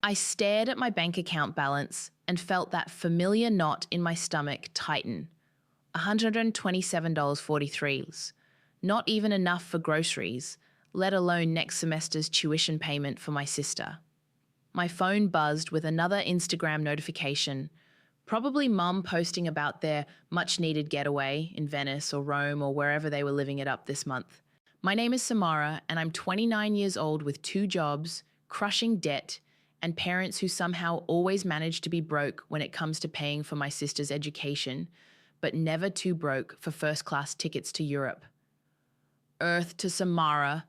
I stared at my bank account balance and felt that familiar knot in my stomach tighten. $127.43. Not even enough for groceries, let alone next semester's tuition payment for my sister. My phone buzzed with another Instagram notification, probably Mum posting about their much-needed getaway in Venice or Rome or wherever they were living it up this month. My name is Samara, and I'm 29 years old with 2 jobs, crushing debt, and parents who somehow always manage to be broke when it comes to paying for my sister's education, but never too broke for first-class tickets to Europe. Earth to Samara.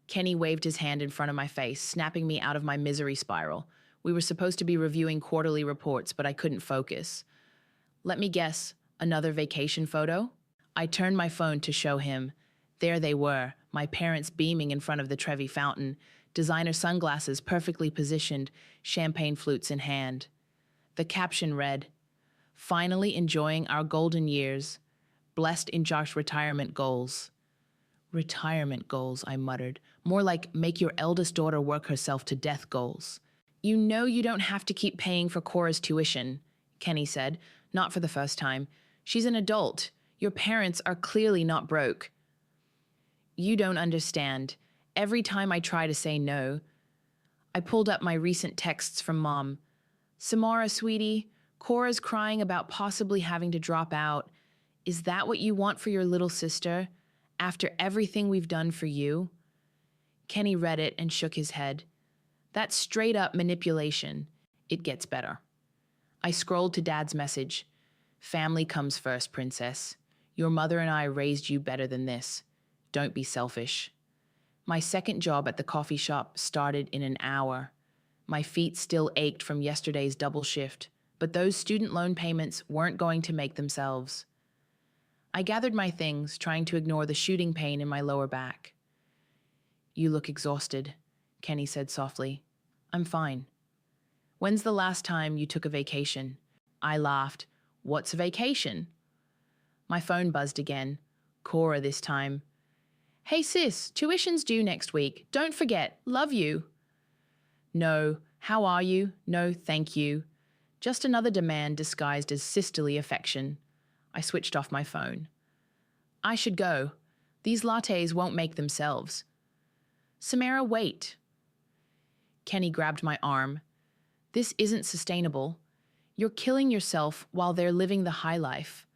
Kenny waved his hand in front of my face, snapping me out of my misery spiral. We were supposed to be reviewing quarterly reports, but I couldn't focus. Let me guess, another vacation photo? I turned my phone to show him. There they were, my parents beaming in front of the Trevi fountain, designer sunglasses perfectly positioned, champagne flutes in hand. The caption read, "Finally enjoying our golden years. Blessed in Josh's retirement goals." Retirement goals, I muttered. More like make your eldest daughter work herself to death goals. You know you don't have to keep paying for Cora's tuition, Kenny said, not for the first time. She's an adult. Your parents are clearly not broke. You don't understand. Every time I try to say no, I pulled up my recent texts from Mom. Samara, sweetie, Cora's crying about possibly having to drop out. Is that what you want for your little sister? After everything we've done for you? Kenny read it and shook his head. That's straight up manipulation. It gets better. I scrolled to Dad's message. Family comes first, princess. Your mother and I raised you better than this. Don't be selfish. My second job at the coffee shop started in an hour. My feet still ached from yesterday's double shift, but those student loan payments weren't going to make themselves. I gathered my things, trying to ignore the shooting pain in my lower back. You look exhausted, Kenny said softly. I'm fine. When's the last time you took a vacation? I laughed. What's a vacation? My phone buzzed again. Cora this time. Hey sis, tuition's due next week. Don't forget. Love you. No. How are you? No, thank you. Just another demand disguised as sisterly affection. I switched off my phone. I should go. These lattes won't make themselves. Samara, wait. Kenny grabbed my arm. This isn't sustainable. You're killing yourself while they're living the high life.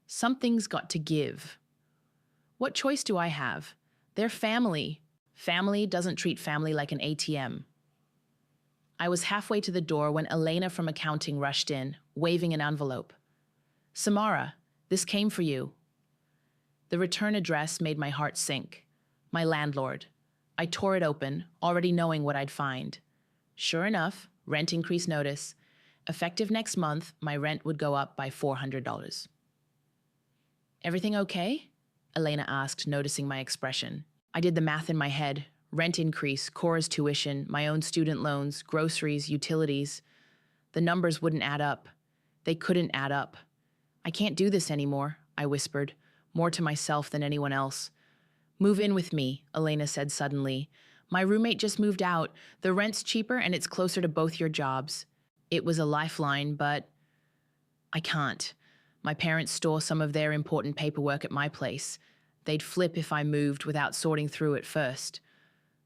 Something's got to give. What choice do I have? They're family. Family doesn't treat family like an ATM. I was halfway to the door when Elena from accounting rushed in, waving an envelope. Samara, this came for you. The return address made my heart sink. My landlord. I tore it open, already knowing what I'd find. Sure enough, rent increase notice. Effective next month, my rent would go up by $400. Everything okay? Elena asked, noticing my expression. I did the math in my head. Rent increase, Cora's tuition, my own student loans, groceries, utilities. The numbers wouldn't add up. They couldn't add up. I can't do this anymore, I whispered, more to myself than anyone else. Move in with me, Elena said suddenly. My roommate just moved out. The rent's cheaper and it's closer to both your jobs. It was a lifeline, but I can't. My parents store some of their important paperwork at my place. They'd flip if I moved without sorting through it first.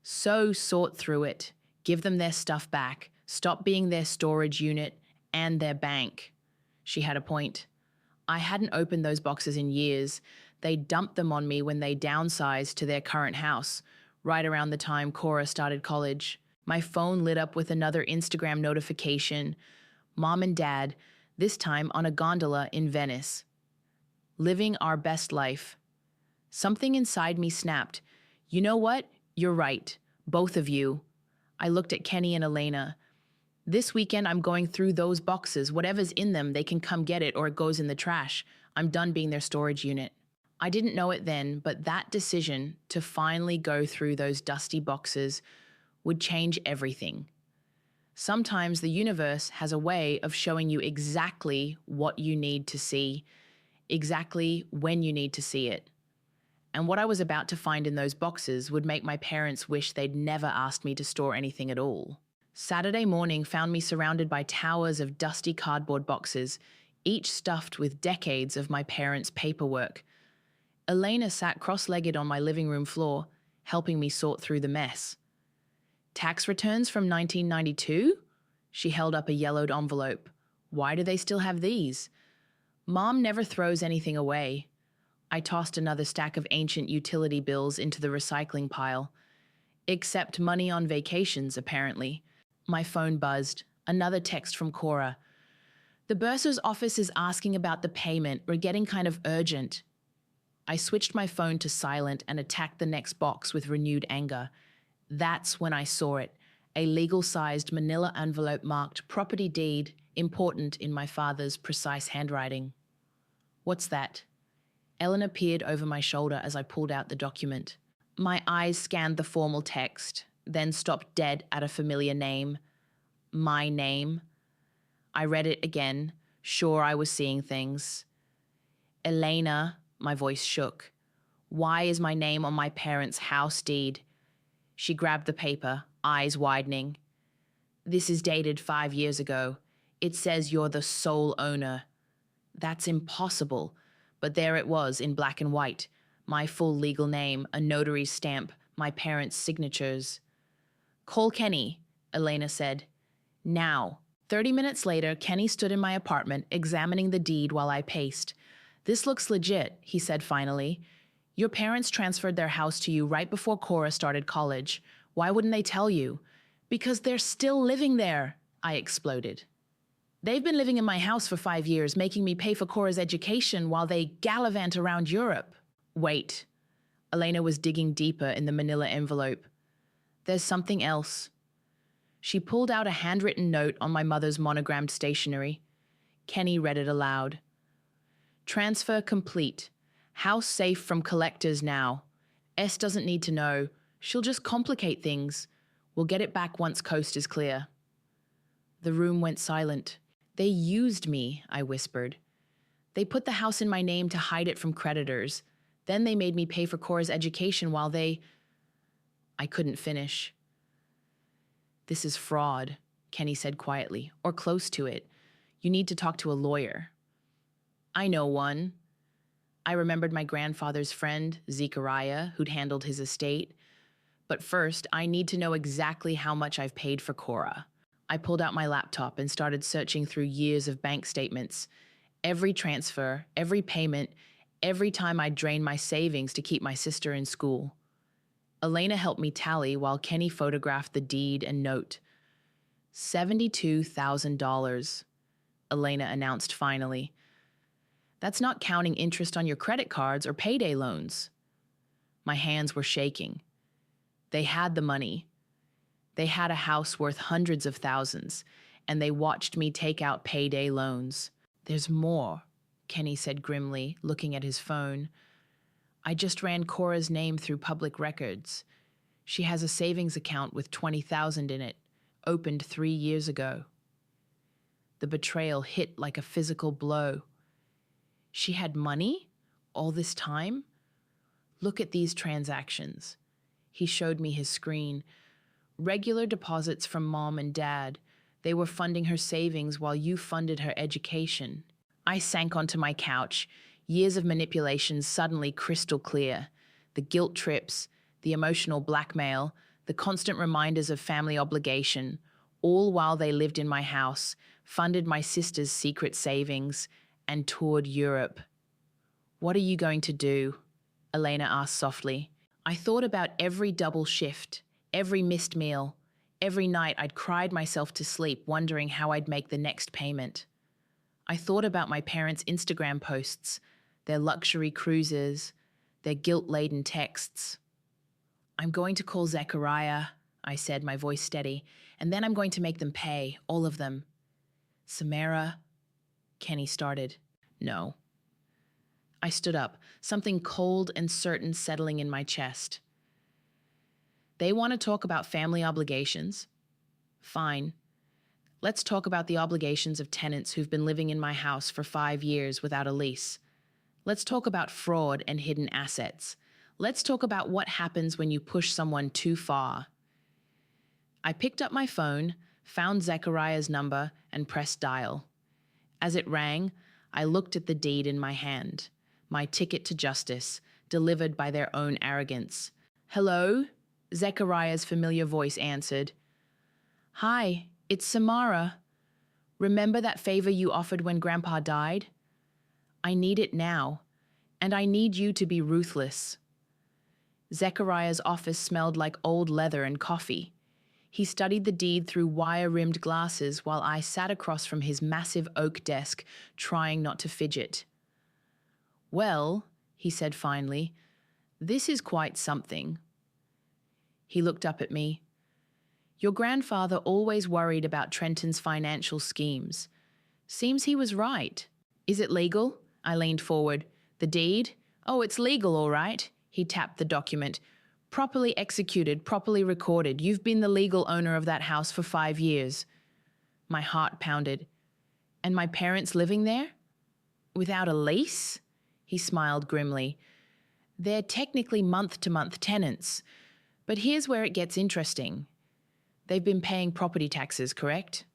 So sort through it. Give them their stuff back. Stop being their storage unit and their bank. She had a point. I hadn't opened those boxes in years. They dumped them on me when they downsized to their current house, right around the time Cora started college. My phone lit up with another Instagram notification. Mom and Dad, this time on a gondola in Venice. Living our best life. Something inside me snapped. You know what? You're right. Both of you. I looked at Kenny and Elena. This weekend I'm going through those boxes. Whatever's in them, they can come get it or it goes in the trash. I'm done being their storage unit. I didn't know it then, but that decision to finally go through those dusty boxes would change everything. Sometimes the universe has a way of showing you exactly what you need to see, exactly when you need to see it. And what I was about to find in those boxes would make my parents wish they'd never asked me to store anything at all. Saturday morning found me surrounded by towers of dusty cardboard boxes, each stuffed with decades of my parents' paperwork. Elena sat cross-legged on my living room floor, helping me sort through the mess. Tax returns from 1992? She held up a yellowed envelope. Why do they still have these? Mom never throws anything away. I tossed another stack of ancient utility bills into the recycling pile. Except money on vacations, apparently. My phone buzzed. Another text from Cora. The bursar's office is asking about the payment. We're getting kind of urgent. I switched my phone to silent and attacked the next box with renewed anger. That's when I saw it. A legal-sized manila envelope marked property deed, important in my father's precise handwriting. What's that? Eleanor peered over my shoulder as I pulled out the document. My eyes scanned the formal text, then stopped dead at a familiar name. My name. I read it again, sure I was seeing things. Elena, my voice shook. Why is my name on my parents' house deed? She grabbed the paper, eyes widening. This is dated 5 years ago. It says you're the sole owner. That's impossible. But there it was in black and white. My full legal name, a notary's stamp, my parents' signatures. Call Kenny, Elena said. Now. 30 minutes later, Kenny stood in my apartment, examining the deed while I paced. This looks legit, he said finally. Your parents transferred their house to you right before Cora started college. Why wouldn't they tell you? Because they're still living there, I exploded. They've been living in my house for 5 years, making me pay for Cora's education while they gallivant around Europe. Wait. Elena was digging deeper in the manila envelope. There's something else. She pulled out a handwritten note on my mother's monogrammed stationery. Kenny read it aloud. Transfer complete. House safe from collectors now. S doesn't need to know. She'll just complicate things. We'll get it back once coast is clear. The room went silent. They used me, I whispered. They put the house in my name to hide it from creditors. Then they made me pay for Cora's education while they... I couldn't finish. This is fraud, Kenny said quietly, or close to it. You need to talk to a lawyer. I know one. I remembered my grandfather's friend, Zechariah, who'd handled his estate. But first, I need to know exactly how much I've paid for Cora. I pulled out my laptop and started searching through years of bank statements. Every transfer, every payment, every time I'd drain my savings to keep my sister in school. Elena helped me tally while Kenny photographed the deed and note. $72,000, Elena announced finally. That's not counting interest on your credit cards or payday loans. My hands were shaking. They had the money. They had a house worth hundreds of thousands, and they watched me take out payday loans. There's more, Kenny said grimly, looking at his phone. I just ran Cora's name through public records. She has a savings account with $20,000 in it, opened 3 years ago. The betrayal hit like a physical blow. She had money? All this time? Look at these transactions. He showed me his screen. Regular deposits from Mom and Dad. They were funding her savings while you funded her education. I sank onto my couch. Years of manipulation suddenly crystal clear. The guilt trips, the emotional blackmail, the constant reminders of family obligation, all while they lived in my house, funded my sister's secret savings, and toured Europe. What are you going to do? Elena asked softly. I thought about every double shift, every missed meal. Every night I'd cried myself to sleep wondering how I'd make the next payment. I thought about my parents' Instagram posts, their luxury cruises, their guilt-laden texts. I'm going to call Zechariah, I said, my voice steady, and then I'm going to make them pay, all of them. Samara, Kenny started. No. I stood up, something cold and certain settling in my chest. They want to talk about family obligations? Fine. Let's talk about the obligations of tenants who've been living in my house for 5 years without a lease. Let's talk about fraud and hidden assets. Let's talk about what happens when you push someone too far. I picked up my phone, found Zechariah's number, and pressed dial. As it rang, I looked at the deed in my hand, my ticket to justice, delivered by their own arrogance. "Hello?" Zechariah's familiar voice answered. "Hi, it's Samara. Remember that favor you offered when Grandpa died? I need it now, and I need you to be ruthless." Zechariah's office smelled like old leather and coffee. He studied the deed through wire-rimmed glasses while I sat across from his massive oak desk, trying not to fidget. "Well," he said finally, "this is quite something." He looked up at me. "Your grandfather always worried about Trenton's financial schemes. Seems he was right. Is it legal?" I leaned forward. "The deed? Oh, it's legal, all right." He tapped the document. "Properly executed, properly recorded. You've been the legal owner of that house for 5 years." My heart pounded. "And my parents living there? Without a lease?" He smiled grimly. "They're technically month-to-month tenants. But here's where it gets interesting. They've been paying property taxes, correct?"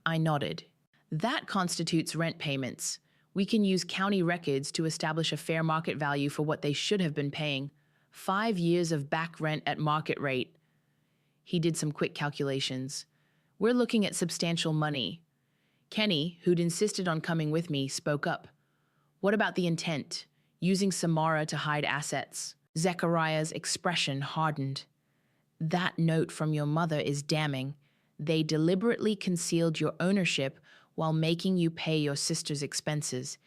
I nodded. "That constitutes rent payments. We can use county records to establish a fair market value for what they should have been paying. 5 years of back rent at market rate." He did some quick calculations. "We're looking at substantial money." Kenny, who'd insisted on coming with me, spoke up. "What about the intent? Using Samara to hide assets?" Zechariah's expression hardened. "That note from your mother is damning. They deliberately concealed your ownership while making you pay your sister's expenses.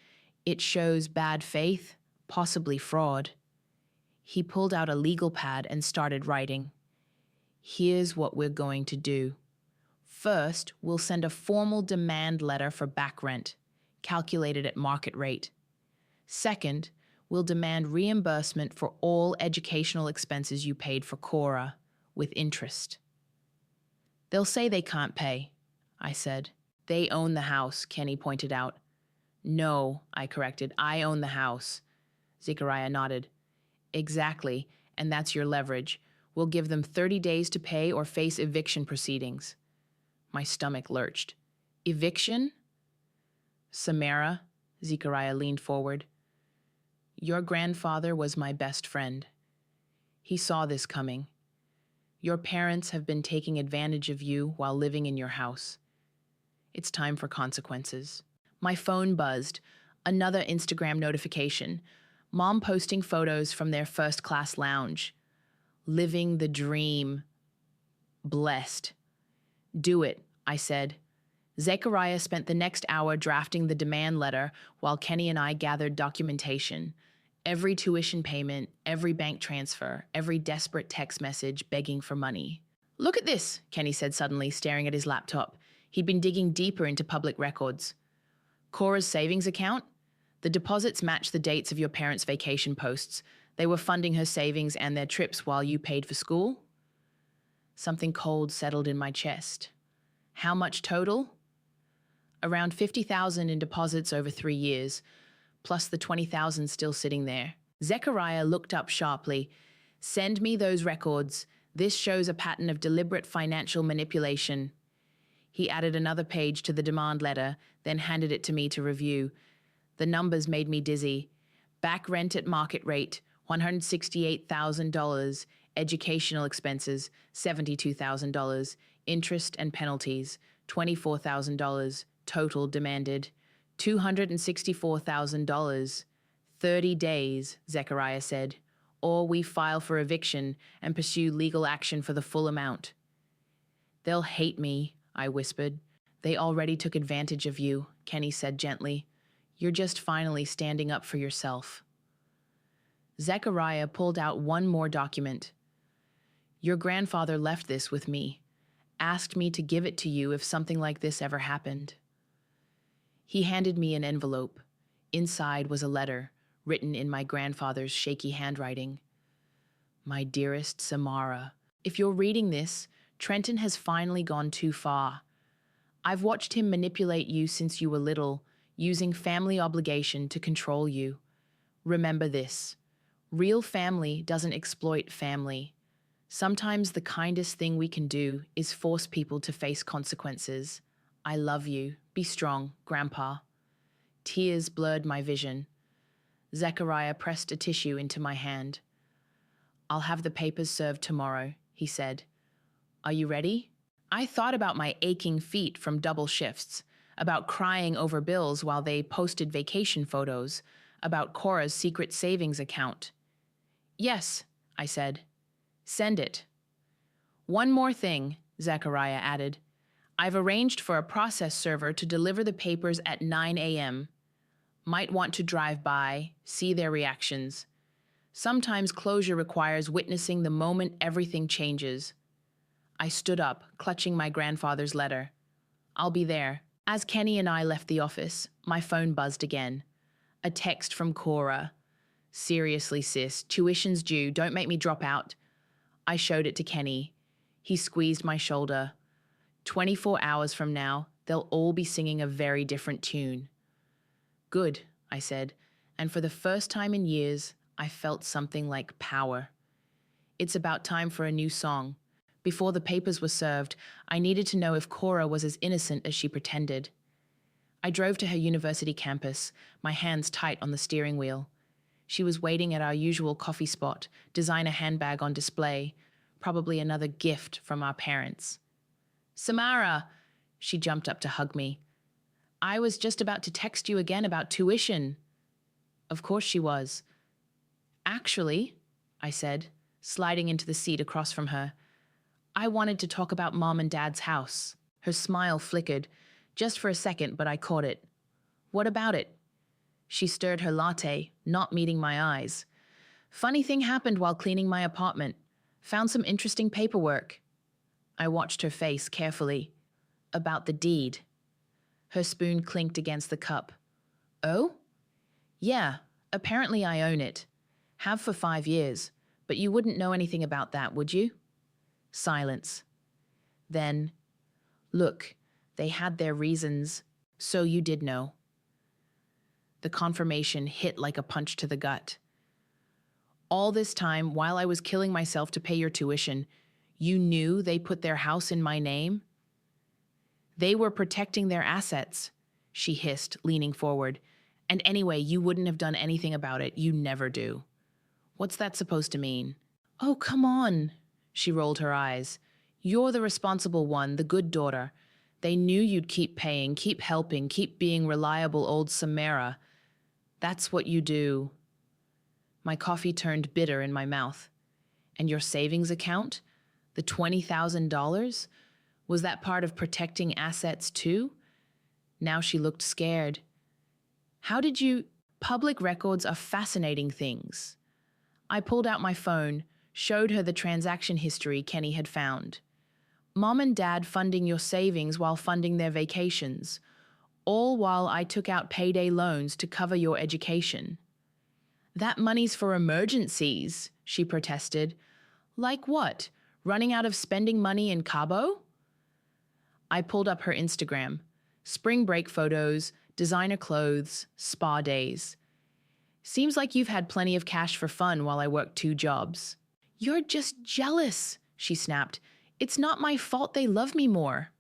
It shows bad faith, possibly fraud." He pulled out a legal pad and started writing. "Here's what we're going to do. First, we'll send a formal demand letter for back rent, calculated at market rate. Second, we'll demand reimbursement for all educational expenses you paid for Cora, with interest." "They'll say they can't pay," I said. "They own the house," Kenny pointed out. "No," I corrected. "I own the house." Zechariah nodded. "Exactly, and that's your leverage. We'll give them 30 days to pay or face eviction proceedings." My stomach lurched. "Eviction?" "Samara," Zechariah leaned forward. "Your grandfather was my best friend. He saw this coming. Your parents have been taking advantage of you while living in your house. It's time for consequences." My phone buzzed. Another Instagram notification. Mom posting photos from their first-class lounge. Living the dream. Blessed. "Do it," I said. Zechariah spent the next hour drafting the demand letter while Kenny and I gathered documentation. Every tuition payment, every bank transfer, every desperate text message begging for money. "Look at this," Kenny said suddenly, staring at his laptop. He'd been digging deeper into public records. "Cora's savings account? The deposits match the dates of your parents' vacation posts. They were funding her savings and their trips while you paid for school." Something cold settled in my chest. "How much total?" "Around 50,000 in deposits over 3 years, plus the 20,000 still sitting there." Zechariah looked up sharply. "Send me those records. This shows a pattern of deliberate financial manipulation." He added another page to the demand letter, then handed it to me to review. The numbers made me dizzy. Back rent at market rate, $168,000. Educational expenses, $72,000. Interest and penalties, $24,000. Total demanded, $264,000. 30 days, Zechariah said, or we file for eviction and pursue legal action for the full amount. "They'll hate me," I whispered. "They already took advantage of you," Kenny said gently. "You're just finally standing up for yourself." Zechariah pulled out one more document. "Your grandfather left this with me. Asked me to give it to you if something like this ever happened." He handed me an envelope. Inside was a letter, written in my grandfather's shaky handwriting. "My dearest Samara, if you're reading this, Trenton has finally gone too far. I've watched him manipulate you since you were little, using family obligation to control you. Remember this. Real family doesn't exploit family. Sometimes the kindest thing we can do is force people to face consequences. I love you. Be strong, Grandpa. Tears blurred my vision. Zechariah pressed a tissue into my hand. I'll have the papers served tomorrow, he said. Are you ready? I thought about my aching feet from double shifts, about crying over bills while they posted vacation photos, about Cora's secret savings account. Yes, I said. Send it. One more thing, Zechariah added. I've arranged for a process server to deliver the papers at 9 a.m. Might want to drive by, see their reactions. Sometimes closure requires witnessing the moment everything changes. I stood up, clutching my grandfather's letter. I'll be there. As Kenny and I left the office, my phone buzzed again. A text from Cora. Seriously, sis, tuition's due. Don't make me drop out. I showed it to Kenny. He squeezed my shoulder. 24 hours from now, they'll all be singing a very different tune. Good, I said, and for the first time in years, I felt something like power. It's about time for a new song. Before the papers were served, I needed to know if Cora was as innocent as she pretended. I drove to her university campus, my hands tight on the steering wheel. She was waiting at our usual coffee spot, designer handbag on display, probably another gift from our parents. Samara! She jumped up to hug me. I was just about to text you again about tuition. Of course she was. Actually, I said, sliding into the seat across from her, I wanted to talk about Mom and Dad's house. Her smile flickered, just for a second, but I caught it. What about it? She stirred her latte, not meeting my eyes. Funny thing happened while cleaning my apartment. Found some interesting paperwork. I watched her face carefully. About the deed. Her spoon clinked against the cup. Oh? Yeah, apparently I own it. Have for 5 years, but you wouldn't know anything about that, would you? Silence. Then, look, they had their reasons, so you did know. The confirmation hit like a punch to the gut. All this time, while I was killing myself to pay your tuition, you knew they put their house in my name? They were protecting their assets, she hissed, leaning forward. And anyway, you wouldn't have done anything about it. You never do. What's that supposed to mean? Oh, come on, she rolled her eyes. You're the responsible one, the good daughter. They knew you'd keep paying, keep helping, keep being reliable old Samara. That's what you do. My coffee turned bitter in my mouth. And your savings account? The $20,000? Was that part of protecting assets too? Now she looked scared. How did you... Public records are fascinating things. I pulled out my phone, showed her the transaction history Kenny had found. Mom and Dad funding your savings while funding their vacations, all while I took out payday loans to cover your education. That money's for emergencies, she protested. Like what? Running out of spending money in Cabo? I pulled up her Instagram. Spring break photos, designer clothes, spa days. Seems like you've had plenty of cash for fun while I worked 2 jobs. You're just jealous, she snapped. It's not my fault they love me more.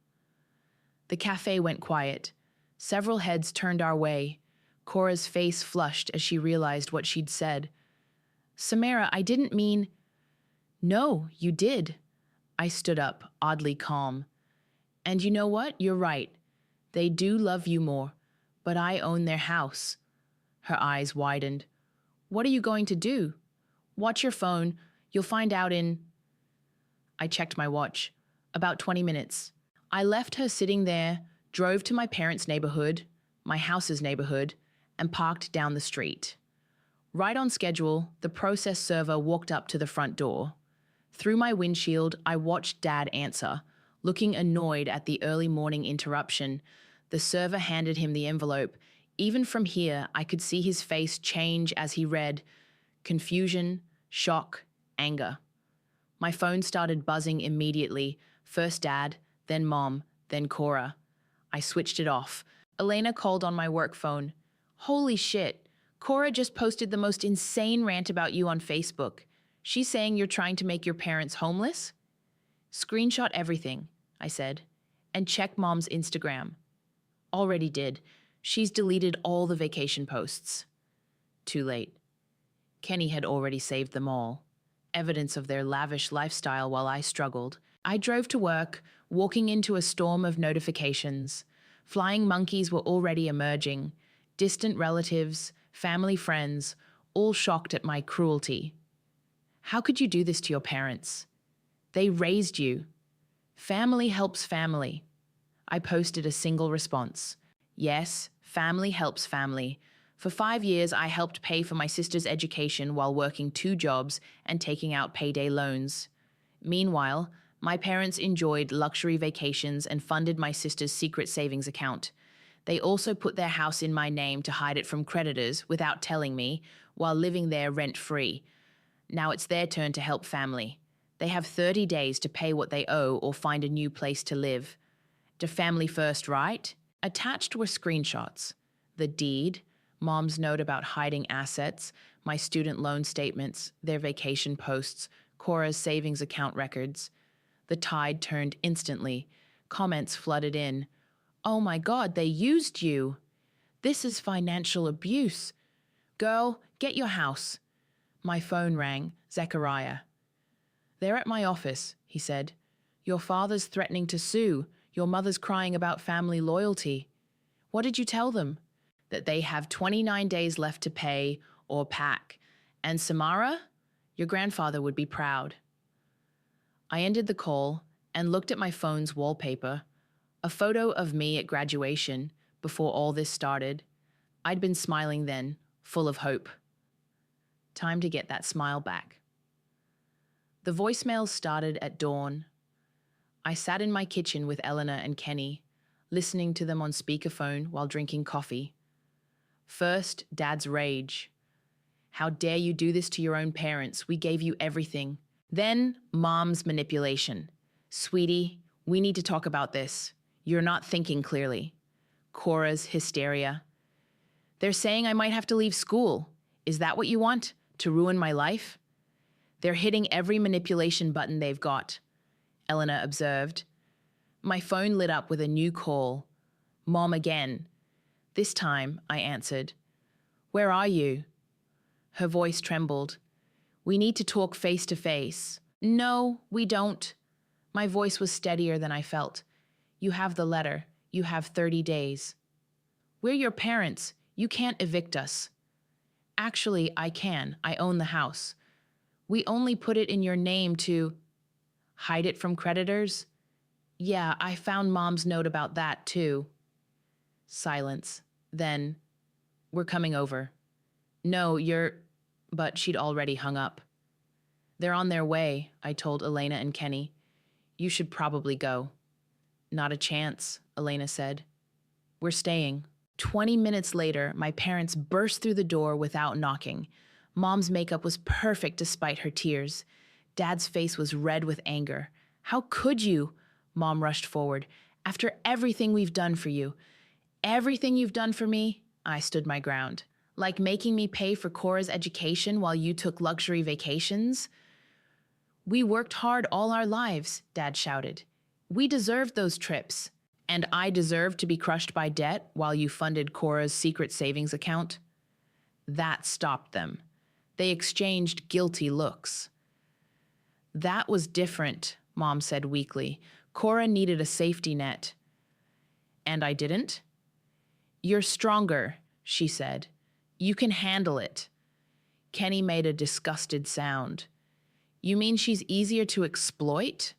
The cafe went quiet. Several heads turned our way. Cora's face flushed as she realized what she'd said. Samara, I didn't mean... No, you did. I stood up, oddly calm. And you know what? You're right. They do love you more, but I own their house. Her eyes widened. What are you going to do? Watch your phone. You'll find out in... I checked my watch. About 20 minutes. I left her sitting there, drove to my parents' neighborhood, my house's neighborhood, and parked down the street. Right on schedule, the process server walked up to the front door. Through my windshield, I watched Dad answer, looking annoyed at the early morning interruption. The server handed him the envelope. Even from here, I could see his face change as he read. Confusion, shock, anger. My phone started buzzing immediately. First Dad, then Mom, then Cora. I switched it off. Elena called on my work phone. Holy shit, Cora just posted the most insane rant about you on Facebook. She's saying you're trying to make your parents homeless? Screenshot everything, I said, and check Mom's Instagram. Already did. She's deleted all the vacation posts. Too late. Kenny had already saved them all. Evidence of their lavish lifestyle while I struggled. I drove to work, walking into a storm of notifications. Flying monkeys were already emerging. Distant relatives, family friends, all shocked at my cruelty. How could you do this to your parents? They raised you. Family helps family. I posted a single response. Yes, family helps family. For 5 years, I helped pay for my sister's education while working 2 jobs and taking out payday loans. Meanwhile, my parents enjoyed luxury vacations and funded my sister's secret savings account. They also put their house in my name to hide it from creditors without telling me, while living there rent-free. Now it's their turn to help family. They have 30 days to pay what they owe or find a new place to live. To family first, right? Attached were screenshots. The deed, Mom's note about hiding assets, my student loan statements, their vacation posts, Cora's savings account records. The tide turned instantly. Comments flooded in. Oh my God, they used you. This is financial abuse. Girl, get your house. My phone rang. Zechariah. They're at my office, he said. Your father's threatening to sue. Your mother's crying about family loyalty. What did you tell them? That they have 29 days left to pay or pack. And Samara? Your grandfather would be proud. I ended the call and looked at my phone's wallpaper, a photo of me at graduation before all this started. I'd been smiling then, full of hope. Time to get that smile back. The voicemails started at dawn. I sat in my kitchen with Eleanor and Kenny, listening to them on speakerphone while drinking coffee. First, Dad's rage. How dare you do this to your own parents? We gave you everything. Then, Mom's manipulation. Sweetie, we need to talk about this. You're not thinking clearly. Cora's hysteria. They're saying I might have to leave school. Is that what you want? To ruin my life? They're hitting every manipulation button they've got, Eleanor observed. My phone lit up with a new call. Mom again. This time, I answered. Where are you? Her voice trembled. We need to talk face to face. No, we don't. My voice was steadier than I felt. You have the letter. You have 30 days. We're your parents. You can't evict us. Actually, I can. I own the house. We only put it in your name to hide it from creditors. Yeah, I found Mom's note about that too. Silence. Then, we're coming over. No, but she'd already hung up. They're on their way, I told Elena and Kenny. You should probably go. Not a chance, Elena said. We're staying. 20 minutes later, my parents burst through the door without knocking. Mom's makeup was perfect despite her tears. Dad's face was red with anger. How could you? Mom rushed forward. After everything we've done for you. Everything you've done for me? I stood my ground. Like making me pay for Cora's education while you took luxury vacations? We worked hard all our lives, Dad shouted. We deserved those trips. And I deserved to be crushed by debt while you funded Cora's secret savings account? That stopped them. They exchanged guilty looks. That was different, Mom said weakly. Cora needed a safety net. And I didn't? You're stronger, she said. You can handle it. Kenny made a disgusted sound. You mean she's easier to exploit?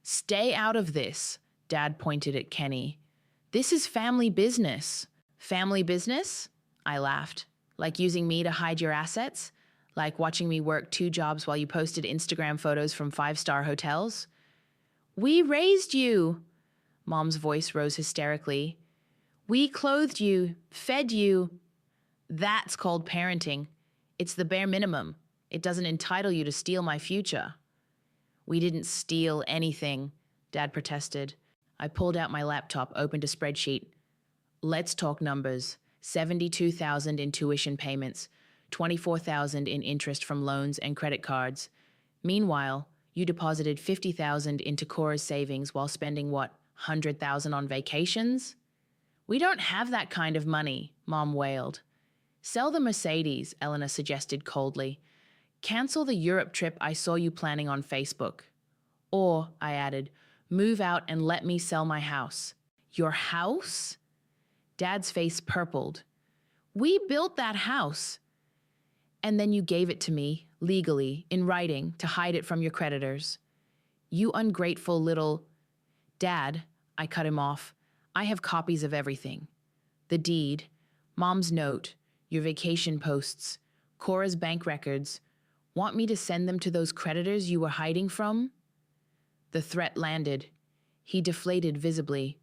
Stay out of this, Dad pointed at Kenny. This is family business. Family business? I laughed. Like using me to hide your assets? Like watching me work 2 jobs while you posted Instagram photos from 5-star hotels? We raised you. Mom's voice rose hysterically. We clothed you, fed you. That's called parenting. It's the bare minimum. It doesn't entitle you to steal my future. We didn't steal anything, Dad protested. I pulled out my laptop, opened a spreadsheet. Let's talk numbers. $72,000 in tuition payments, $24,000 in interest from loans and credit cards. Meanwhile, you deposited $50,000 into Cora's savings while spending what, $100,000 on vacations? We don't have that kind of money, Mom wailed. Sell the Mercedes, Eleanor suggested coldly. Cancel the Europe trip I saw you planning on Facebook. Or, I added, move out and let me sell my house. Your house? Dad's face purpled. We built that house. And then you gave it to me, legally, in writing, to hide it from your creditors. You ungrateful little... Dad, I cut him off. I have copies of everything. The deed, Mom's note, your vacation posts, Cora's bank records. Want me to send them to those creditors you were hiding from? The threat landed. He deflated visibly.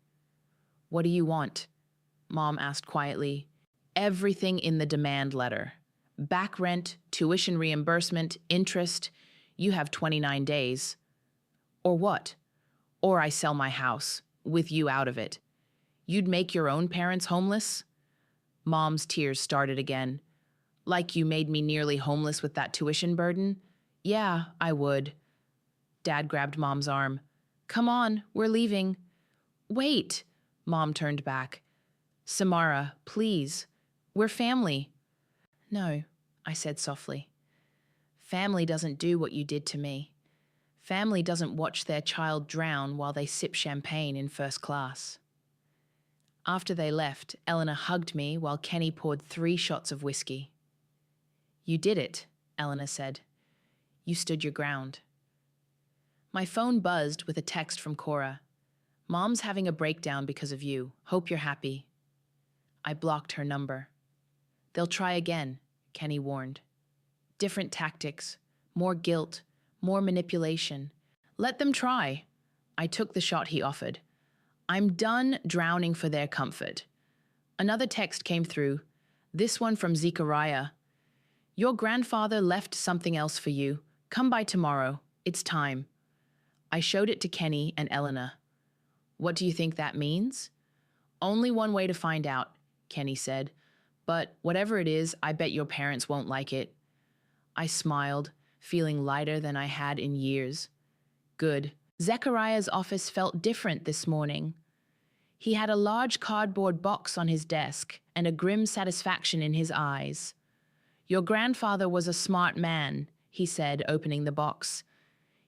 What do you want? Mom asked quietly. Everything in the demand letter. Back rent, tuition reimbursement, interest. You have 29 days. Or what? Or I sell my house, with you out of it. You'd make your own parents homeless? Mom's tears started again. Like you made me nearly homeless with that tuition burden? Yeah, I would. Dad grabbed Mom's arm. Come on, we're leaving. Wait, Mom turned back. Samara, please. We're family. No, I said softly. Family doesn't do what you did to me. Family doesn't watch their child drown while they sip champagne in first class. After they left, Eleanor hugged me while Kenny poured 3 shots of whiskey. You did it, Eleanor said. You stood your ground. My phone buzzed with a text from Cora. Mom's having a breakdown because of you. Hope you're happy. I blocked her number. They'll try again, Kenny warned. Different tactics, more guilt, more manipulation. Let them try. I took the shot he offered. I'm done drowning for their comfort. Another text came through, this one from Zechariah. Your grandfather left something else for you. Come by tomorrow. It's time. I showed it to Kenny and Eleanor. What do you think that means? Only one way to find out, Kenny said. But whatever it is, I bet your parents won't like it. I smiled, feeling lighter than I had in years. Good. Zechariah's office felt different this morning. He had a large cardboard box on his desk and a grim satisfaction in his eyes. Your grandfather was a smart man, he said, opening the box.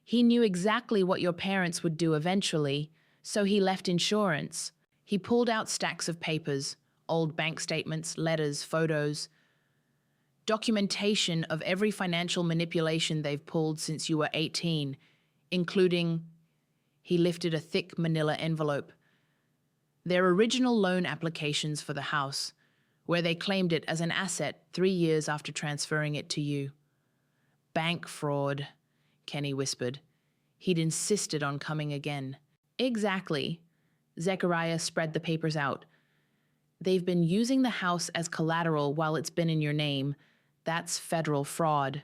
He knew exactly what your parents would do eventually, so he left insurance. He pulled out stacks of papers, old bank statements, letters, photos, documentation of every financial manipulation they've pulled since you were 18, including... He lifted a thick manila envelope. Their original loan applications for the house, where they claimed it as an asset 3 years after transferring it to you. Bank fraud, Kenny whispered. He'd insisted on coming again. Exactly. Zechariah spread the papers out. They've been using the house as collateral while it's been in your name. That's federal fraud.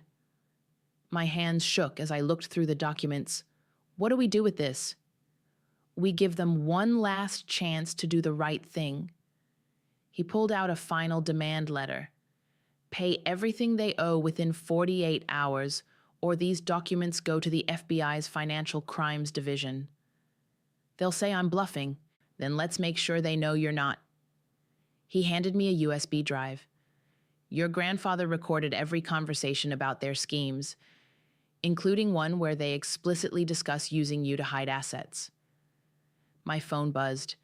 My hands shook as I looked through the documents. What do we do with this? We give them one last chance to do the right thing. He pulled out a final demand letter. Pay everything they owe within 48 hours, or these documents go to the FBI's Financial Crimes Division. They'll say I'm bluffing, then let's make sure they know you're not. He handed me a USB drive. Your grandfather recorded every conversation about their schemes, including one where they explicitly discuss using you to hide assets. My phone buzzed.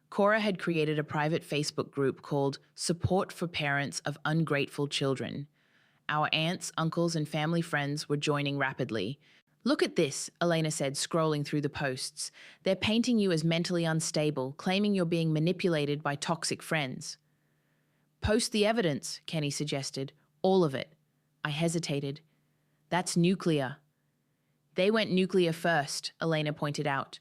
Cora had created a private Facebook group called Support for Parents of Ungrateful Children. Our aunts, uncles, and family friends were joining rapidly. Look at this, Elena said, scrolling through the posts. They're painting you as mentally unstable, claiming you're being manipulated by toxic friends. Post the evidence, Kenny suggested. All of it. I hesitated. That's nuclear. They went nuclear first, Elena pointed out.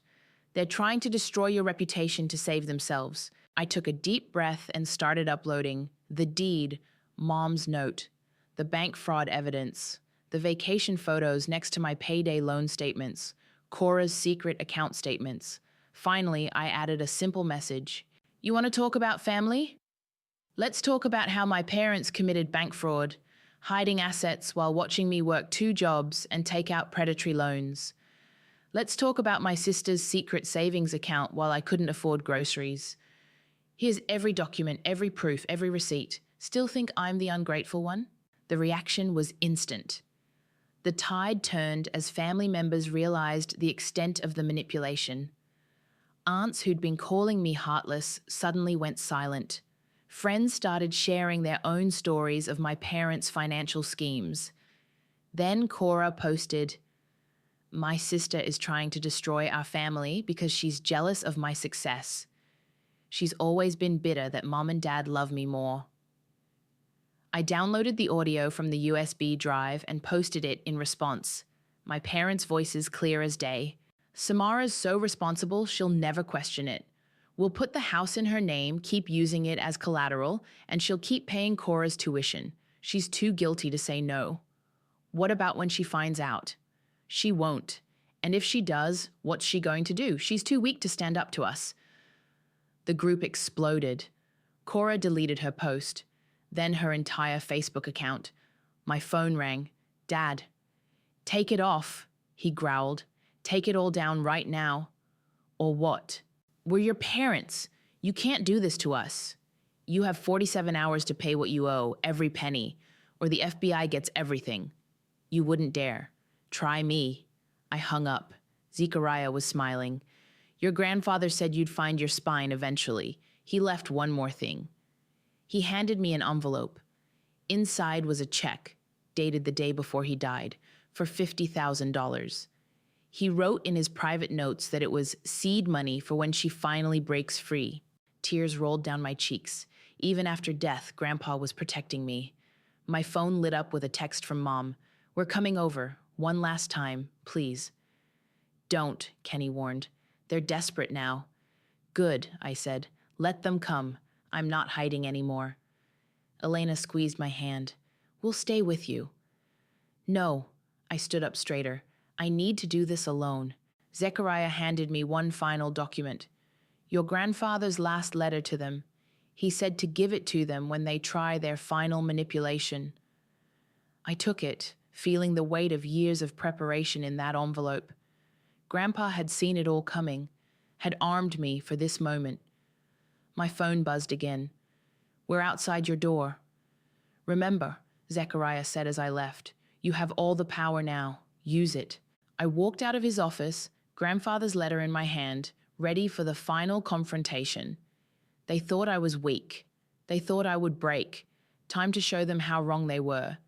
They're trying to destroy your reputation to save themselves. I took a deep breath and started uploading the deed, Mom's note, the bank fraud evidence, the vacation photos next to my payday loan statements, Cora's secret account statements. Finally, I added a simple message. You want to talk about family? Let's talk about how my parents committed bank fraud. hiding assets while watching me work 2 jobs and take out predatory loans. Let's talk about my sister's secret savings account while I couldn't afford groceries. Here's every document, every proof, every receipt. Still think I'm the ungrateful one? The reaction was instant. The tide turned as family members realized the extent of the manipulation. Aunts who'd been calling me heartless suddenly went silent. Friends started sharing their own stories of my parents' financial schemes. Then Cora posted, "My sister is trying to destroy our family because she's jealous of my success. She's always been bitter that Mom and Dad love me more." I downloaded the audio from the USB drive and posted it in response. My parents' voices clear as day. "Samara's so responsible, she'll never question it. We'll put the house in her name, keep using it as collateral, and she'll keep paying Cora's tuition. She's too guilty to say no. What about when she finds out? She won't. And if she does, what's she going to do? She's too weak to stand up to us." The group exploded. Cora deleted her post, then her entire Facebook account. My phone rang. "Dad." "Take it off," he growled. "Take it all down right now." "Or what? We're your parents. You can't do this to us. You have 47 hours to pay what you owe, every penny, or the FBI gets everything." "You wouldn't dare. Try me." I hung up. Zechariah was smiling. "Your grandfather said you'd find your spine eventually. He left one more thing." He handed me an envelope. Inside was a check, dated the day before he died, for $50,000. He wrote in his private notes that it was seed money for when she finally breaks free. Tears rolled down my cheeks. Even after death, Grandpa was protecting me. My phone lit up with a text from Mom. "We're coming over. One last time, please." "Don't," Kenny warned. "They're desperate now." "Good," I said. "Let them come. I'm not hiding anymore." Elena squeezed my hand. "We'll stay with you." "No." I stood up straighter. "I need to do this alone." Zechariah handed me one final document. "Your grandfather's last letter to them. He said to give it to them when they try their final manipulation." I took it, feeling the weight of years of preparation in that envelope. Grandpa had seen it all coming, had armed me for this moment. My phone buzzed again. "We're outside your door." "Remember," Zechariah said as I left, "you have all the power now. Use it." I walked out of his office, Grandfather's letter in my hand, ready for the final confrontation. They thought I was weak. They thought I would break. Time to show them how wrong they were.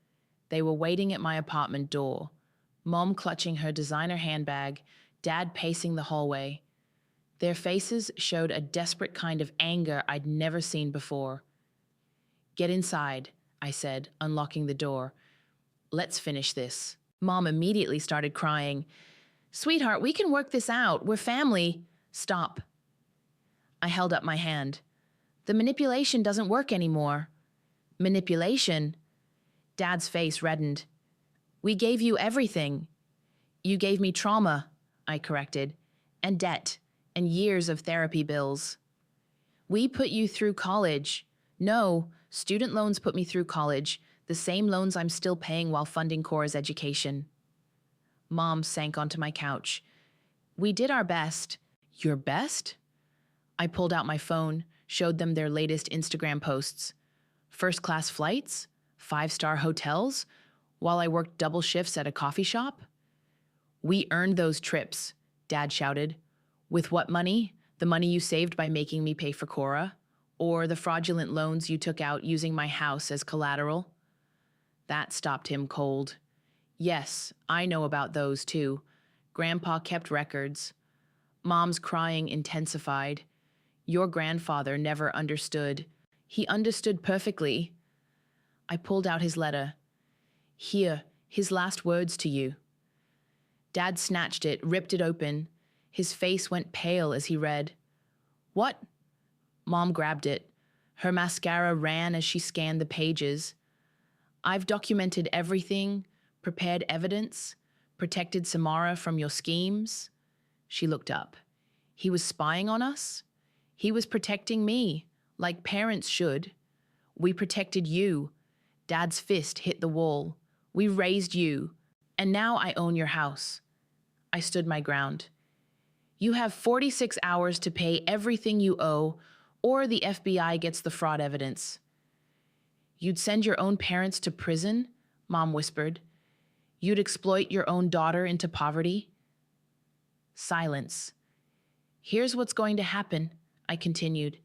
They were waiting at my apartment door. Mom clutching her designer handbag, Dad pacing the hallway. Their faces showed a desperate kind of anger I'd never seen before. "Get inside," I said, unlocking the door. "Let's finish this." Mom immediately started crying. "Sweetheart, we can work this out. We're family." "Stop." I held up my hand. "The manipulation doesn't work anymore." "Manipulation?" Dad's face reddened. "We gave you everything." "You gave me trauma," I corrected, "and debt, and years of therapy bills." "We put you through college." "No, student loans put me through college, the same loans I'm still paying while funding Cora's education." Mom sank onto my couch. "We did our best." "Your best?" I pulled out my phone, showed them their latest Instagram posts. First-class flights? 5-star hotels? While I worked double shifts at a coffee shop? "We earned those trips," Dad shouted. "With what money? The money you saved by making me pay for Cora? Or the fraudulent loans you took out using my house as collateral?" That stopped him cold. "Yes, I know about those too. Grandpa kept records." Mom's crying intensified. "Your grandfather never understood." "He understood perfectly." I pulled out his letter. "Here, his last words to you." Dad snatched it, ripped it open. His face went pale as he read. "What?" Mom grabbed it. Her mascara ran as she scanned the pages. "I've documented everything, prepared evidence, protected Samara from your schemes." She looked up. "He was spying on us? He was protecting me, like parents should. We protected you." Dad's fist hit the wall. We raised you, and now I own your house. I stood my ground. You have 46 hours to pay everything you owe, or the FBI gets the fraud evidence. You'd send your own parents to prison? Mom whispered. You'd exploit your own daughter into poverty? Silence. Here's what's going to happen, I continued.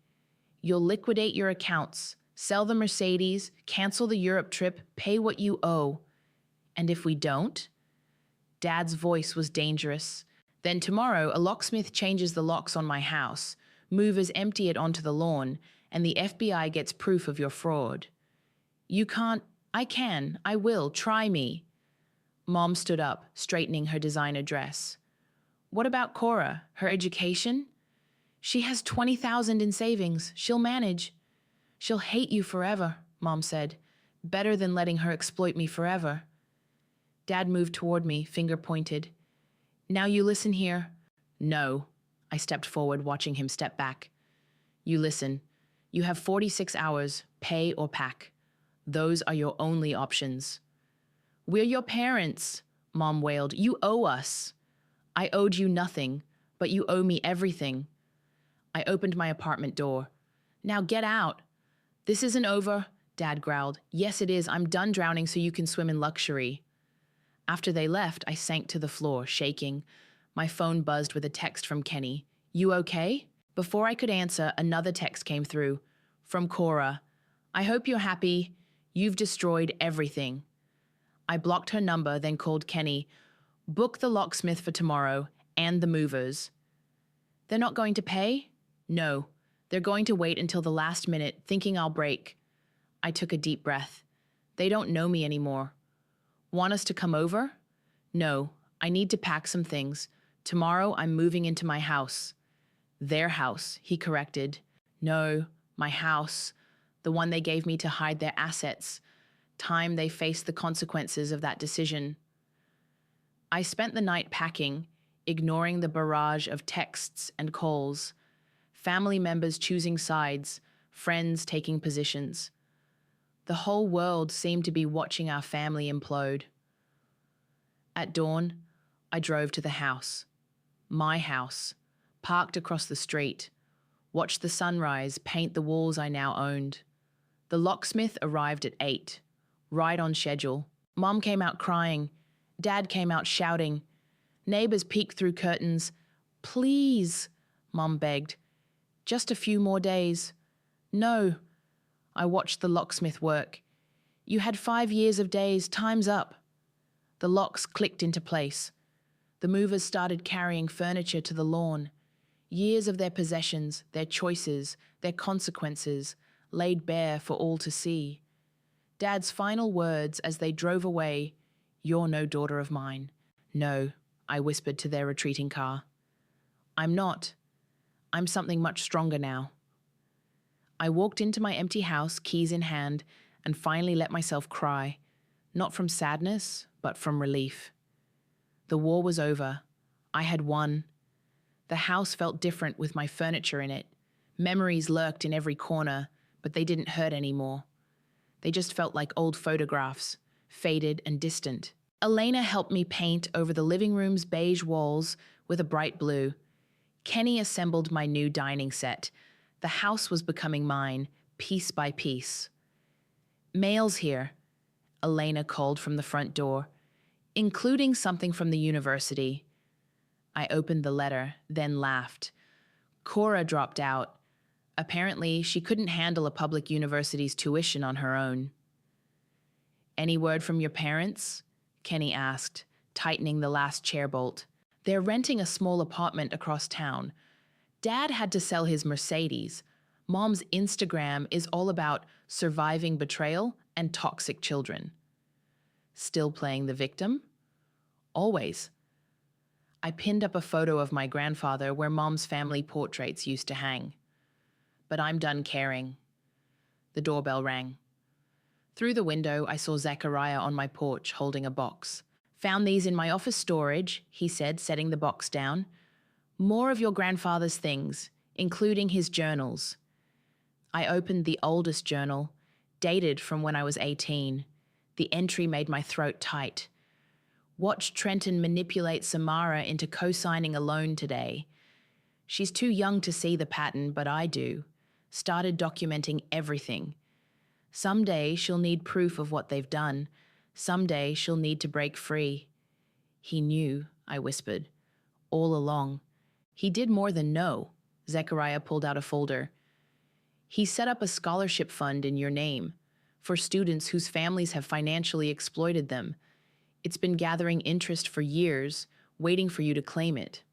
You'll liquidate your accounts, sell the Mercedes, cancel the Europe trip, pay what you owe. And if we don't? Dad's voice was dangerous. Then tomorrow, a locksmith changes the locks on my house, movers empty it onto the lawn, and the FBI gets proof of your fraud. You can't. I will. Try me. Mom stood up, straightening her designer dress. What about Cora? Her education? She has $20,000 in savings. She'll manage. She'll hate you forever, Mom said. Better than letting her exploit me forever. Dad moved toward me, finger pointed. Now you listen here. No. I stepped forward, watching him step back. You listen. You have 46 hours, pay or pack. Those are your only options. We're your parents, Mom wailed. You owe us. I owed you nothing, but you owe me everything. I opened my apartment door. Now get out. This isn't over, Dad growled. Yes, it is. I'm done drowning so you can swim in luxury. After they left, I sank to the floor, shaking. My phone buzzed with a text from Kenny. You okay? Before I could answer, another text came through. From Cora. I hope you're happy. You've destroyed everything. I blocked her number, then called Kenny. Book the locksmith for tomorrow and the movers. They're not going to pay? No. They're going to wait until the last minute, thinking I'll break. I took a deep breath. They don't know me anymore. Want us to come over? No. I need to pack some things. Tomorrow I'm moving into my house. Their house, he corrected. No, my house. The one they gave me to hide their assets. Time they faced the consequences of that decision. I spent the night packing, ignoring the barrage of texts and calls, family members choosing sides, friends taking positions. The whole world seemed to be watching our family implode. At dawn, I drove to the house. My house, parked across the street, watched the sunrise paint the walls I now owned. The locksmith arrived at 8, right on schedule. Mom came out crying. Dad came out shouting. Neighbors peeked through curtains. Please, Mom begged. Just a few more days. No. I watched the locksmith work. You had 5 years of days. Time's up. The locks clicked into place. The movers started carrying furniture to the lawn. Years of their possessions, their choices, their consequences, laid bare for all to see. Dad's final words as they drove away, "You're no daughter of mine." No, I whispered to their retreating car. I'm not. I'm something much stronger now. I walked into my empty house, keys in hand, and finally let myself cry, not from sadness, but from relief. The war was over. I had won. The house felt different with my furniture in it. Memories lurked in every corner, but they didn't hurt anymore. They just felt like old photographs, faded and distant. Elena helped me paint over the living room's beige walls with a bright blue. Kenny assembled my new dining set. The house was becoming mine, piece by piece. Mail's here, Elena called from the front door, including something from the university. I opened the letter, then laughed. Cora dropped out. Apparently, she couldn't handle a public university's tuition on her own. Any word from your parents? Kenny asked, tightening the last chair bolt. They're renting a small apartment across town. Dad had to sell his Mercedes. Mom's Instagram is all about surviving betrayal and toxic children. Still playing the victim? Always. I pinned up a photo of my grandfather where Mom's family portraits used to hang. But I'm done caring. The doorbell rang. Through the window, I saw Zachariah on my porch holding a box. Found these in my office storage, he said, setting the box down. More of your grandfather's things, including his journals. I opened the oldest journal, dated from when I was 18. The entry made my throat tight. Watched Trenton manipulate Samara into co-signing a loan today. She's too young to see the pattern, but I do. Started documenting everything. Someday she'll need proof of what they've done. Someday she'll need to break free. He knew, I whispered. All along. He did more than know. Zechariah pulled out a folder. He set up a scholarship fund in your name for students whose families have financially exploited them. It's been gathering interest for years, waiting for you to claim it.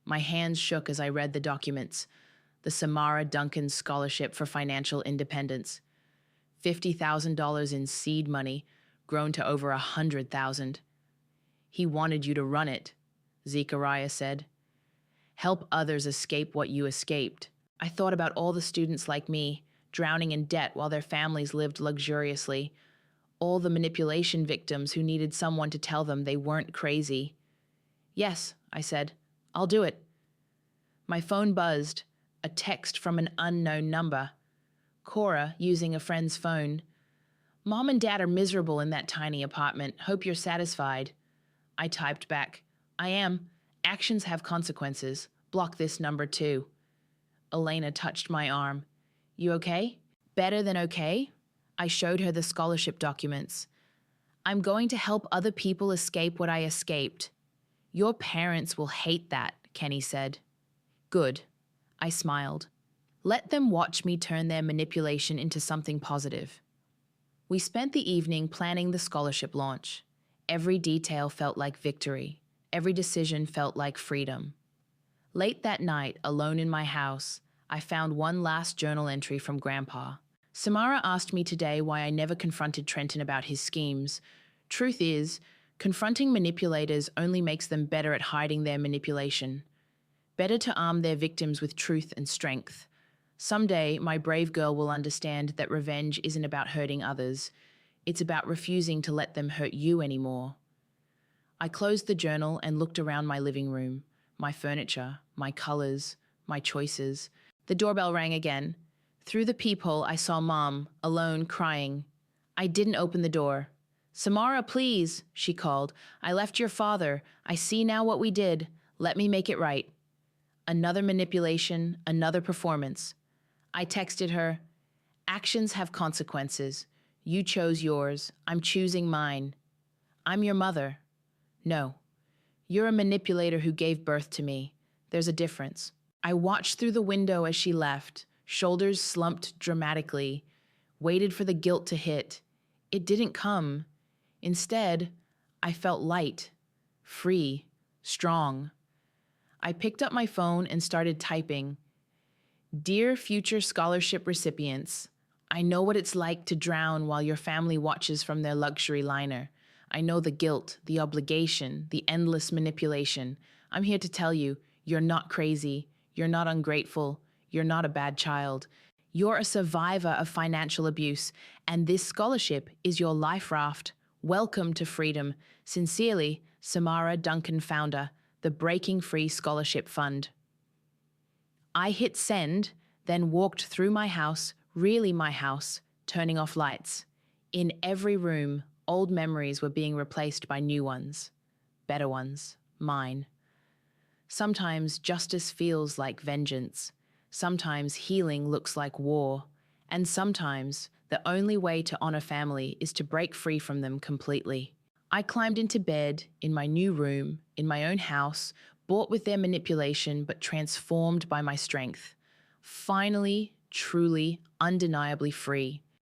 My hands shook as I read the documents. The Samara Duncan Scholarship for Financial Independence. $50,000 in seed money, grown to over $100,000. He wanted you to run it, Zechariah said. Help others escape what you escaped. I thought about all the students like me, drowning in debt while their families lived luxuriously. All the manipulation victims who needed someone to tell them they weren't crazy. Yes, I said. I'll do it. My phone buzzed. A text from an unknown number. Cora, using a friend's phone. Mom and Dad are miserable in that tiny apartment. Hope you're satisfied. I typed back. I am. Actions have consequences. Block this number too. Elena touched my arm. You okay? Better than okay? I showed her the scholarship documents. I'm going to help other people escape what I escaped. Your parents will hate that, Kenny said. Good. I smiled. Let them watch me turn their manipulation into something positive. We spent the evening planning the scholarship launch. Every detail felt like victory. Every decision felt like freedom. Late that night, alone in my house, I found one last journal entry from Grandpa. Samara asked me today why I never confronted Trenton about his schemes. Truth is, confronting manipulators only makes them better at hiding their manipulation. Better to arm their victims with truth and strength. Someday, my brave girl will understand that revenge isn't about hurting others. It's about refusing to let them hurt you anymore. I closed the journal and looked around my living room, my furniture, my colors, my choices. The doorbell rang again. Through the peephole, I saw Mom, alone, crying. I didn't open the door. Samara, please, she called. I left your father. I see now what we did. Let me make it right. Another manipulation, another performance. I texted her, actions have consequences. You chose yours. I'm choosing mine. I'm your mother. No. You're a manipulator who gave birth to me. There's a difference. I watched through the window as she left, shoulders slumped dramatically, waited for the guilt to hit. It didn't come. Instead, I felt light, free, strong. I picked up my phone and started typing. Dear future scholarship recipients, I know what it's like to drown while your family watches from their luxury liner. I know the guilt, the obligation, the endless manipulation. I'm here to tell you, you're not crazy, you're not ungrateful, you're not a bad child. You're a survivor of financial abuse, and this scholarship is your life raft. Welcome to freedom. Sincerely, Samara Duncan, founder, the Breaking Free Scholarship Fund. I hit send, then walked through my house, really my house, turning off lights. In every room, old memories were being replaced by new ones. Better ones. Mine. Sometimes justice feels like vengeance. Sometimes healing looks like war. And sometimes the only way to honor family is to break free from them completely. I climbed into bed, in my new room, in my own house, bought with their manipulation but transformed by my strength. Finally, truly, undeniably free.